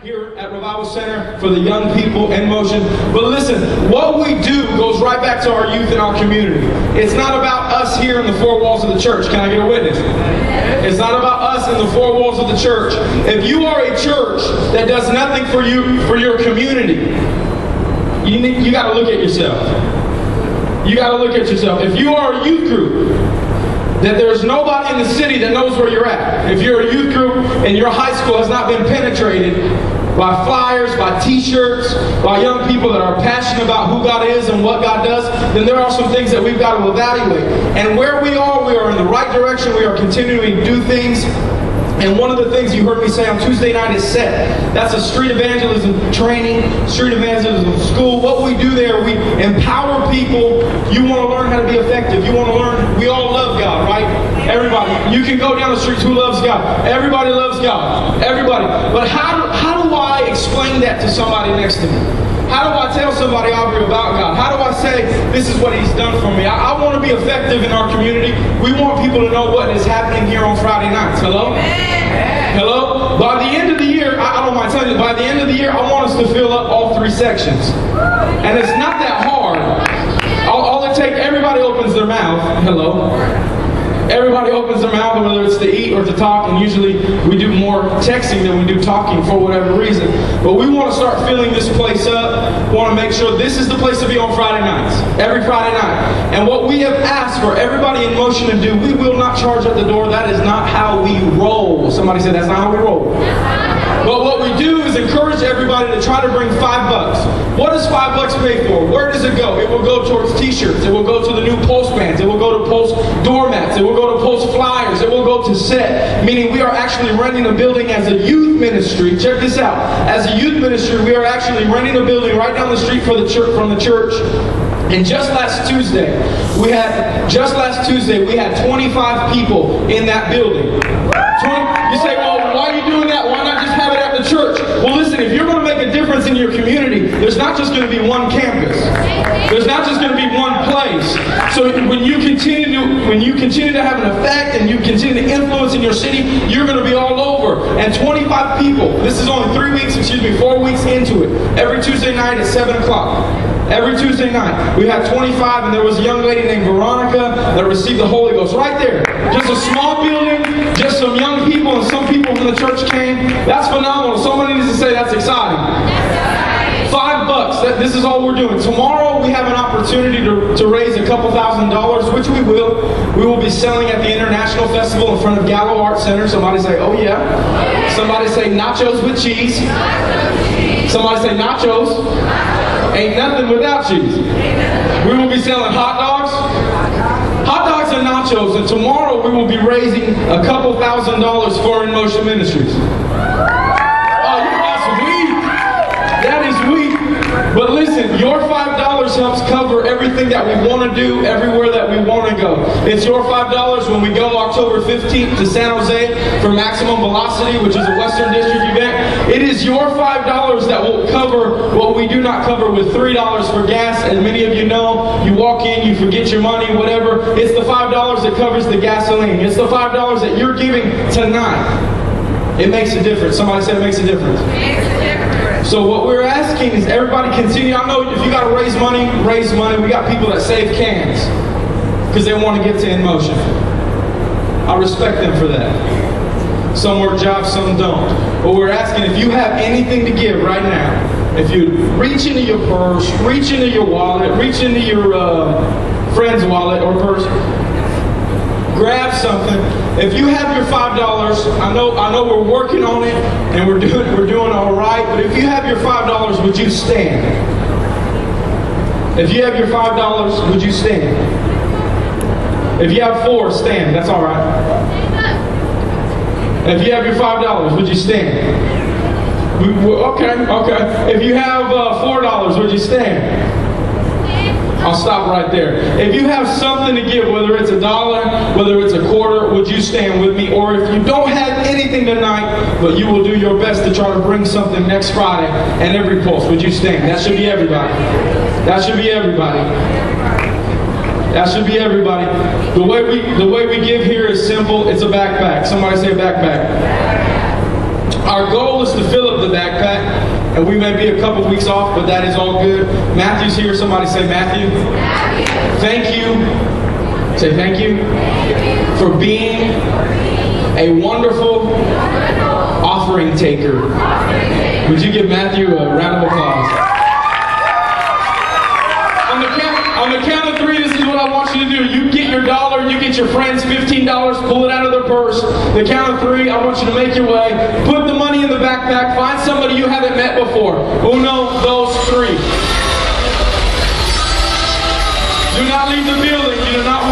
here at Revival Center for the young people in motion. But listen, what we do goes right back to our youth and our community. It's not about us here in the four walls of the church. Can I get a witness? It's not about us in the four walls of the church. If you are a church that does nothing for you, for your community, you got to look at yourself. You got to look at yourself. If you are a youth group, that there's nobody in the city that knows where you're at. If you're a youth group and your high school has not been penetrated by flyers, by t-shirts, by young people that are passionate about who God is and what God does, then there are some things that we've got to evaluate. And where we are in the right direction. We are continuing to do things. And one of the things you heard me say on Tuesday night is SET. That's a street evangelism training, street evangelism school. What we do there, we empower people. You want to learn how to be effective. You want to learn, we all love God, right? Everybody. You can go down the streets, who loves God? Everybody loves God. Everybody. But how do I explain that to somebody next to me? How do I tell somebody, Aubrey, about God? How do I say, this is what He's done for me? I want to be effective in our community. We want people to know what is happening here on Friday nights. Hello? Hello? By the end of the year, I don't mind telling you, by the end of the year, I want us to fill up all 3 sections. And it's not that hard. All it takes, everybody opens their mouth. Hello? Everybody opens their mouth, whether it's to eat or to talk, and usually we do more texting than we do talking for whatever reason. But we want to start filling this place up. We want to make sure this is the place to be on Friday nights, every Friday night. And what we have asked for everybody in motion to do, we will not charge at the door. That is not how we roll. Somebody said that's not how we roll. But what we do is encourage everybody to try to bring $5. What does $5 pay for? Where does it go? It will go towards t-shirts. It will go to the new post bands. It will go to post doormats. It will go to post flyers. It will go to SET. Meaning we are actually renting a building as a youth ministry. Check this out. As a youth ministry, we are actually renting a building right down the street from the church. And just last Tuesday, we had 25 people in that building. You say, well, why are you doing that? Why not just have it at the church? Well, listen, if you're going to make a difference in your community, there's not just going to be one campus. There's not just going to be one place. So when you continue to have an effect and you continue to influence in your city, you're going to be all over. And 25 people, this is only 4 weeks into it. Every Tuesday night at 7 o'clock. Every Tuesday night. We had 25, and there was a young lady named Veronica that received the Holy Ghost right there. Just a small building, just some young people, and some people from the church came. That's phenomenal. Somebody needs to say that's exciting. $5. This is all we're doing. Tomorrow we have an opportunity to raise a couple $1,000s, which we will. We will be selling at the International Festival in front of Gallo Art Center. Somebody say, oh yeah. Somebody say nachos with cheese. Somebody say nachos. Ain't nothing without cheese. We will be selling hot dogs and nachos, and tomorrow we will be raising a couple $1,000s for In Motion Ministries. Oh, that's weak. That is weak. But listen, your $5 helps cover everything that we want to do, everywhere that we want to go. It's your $5 when we go October 15th to San Jose for Maximum Velocity, which is a Western District event. It is your $5 that will cover what we do not cover with $3 for gas. As many of you know, you walk in, you forget your money, whatever. It's the $5 that covers the gasoline. It's the $5 that you're giving tonight. It makes a difference. Somebody say it makes a difference. It makes a difference. So what we're asking is everybody continue. I know if you got to raise money, raise money. We got people that save cans because they want to get to In Motion. I respect them for that. Some work jobs, some don't. But we're asking if you have anything to give right now, if you reach into your purse, reach into your wallet, reach into your friend's wallet or purse, grab something. If you have your $5, I know we're working on it and we're doing all right. But if you have your $5, would you stand? If you have your $5, would you stand? If you have 4, stand. That's all right. If you have your $5, would you stand? Okay. If you have $4, would you stand? I'll stop right there. If you have something to give, whether it's $1, whether it's a quarter, would you stand with me? Or if you don't have anything tonight, but you will do your best to try to bring something next Friday and every pulse, would you stand? That should be everybody. That should be everybody. That should be everybody. The way we give here is simple. It's a backpack. Somebody say backpack. Our goal is to fill up the backpack. and we may be a couple weeks off, but that is all good. Matthew's here. Somebody say Matthew. Thank you. Say thank you for being a wonderful offering taker. Would you give Matthew a round of applause? On the count of three, this is what I want you to do. You get your dollar, you get your friends $15, pull it out of their purse. The count of three, I want you to make your way. Put the money in the backpack. Find somebody you haven't met before. Uno, dos, three. Do not leave the building. You do not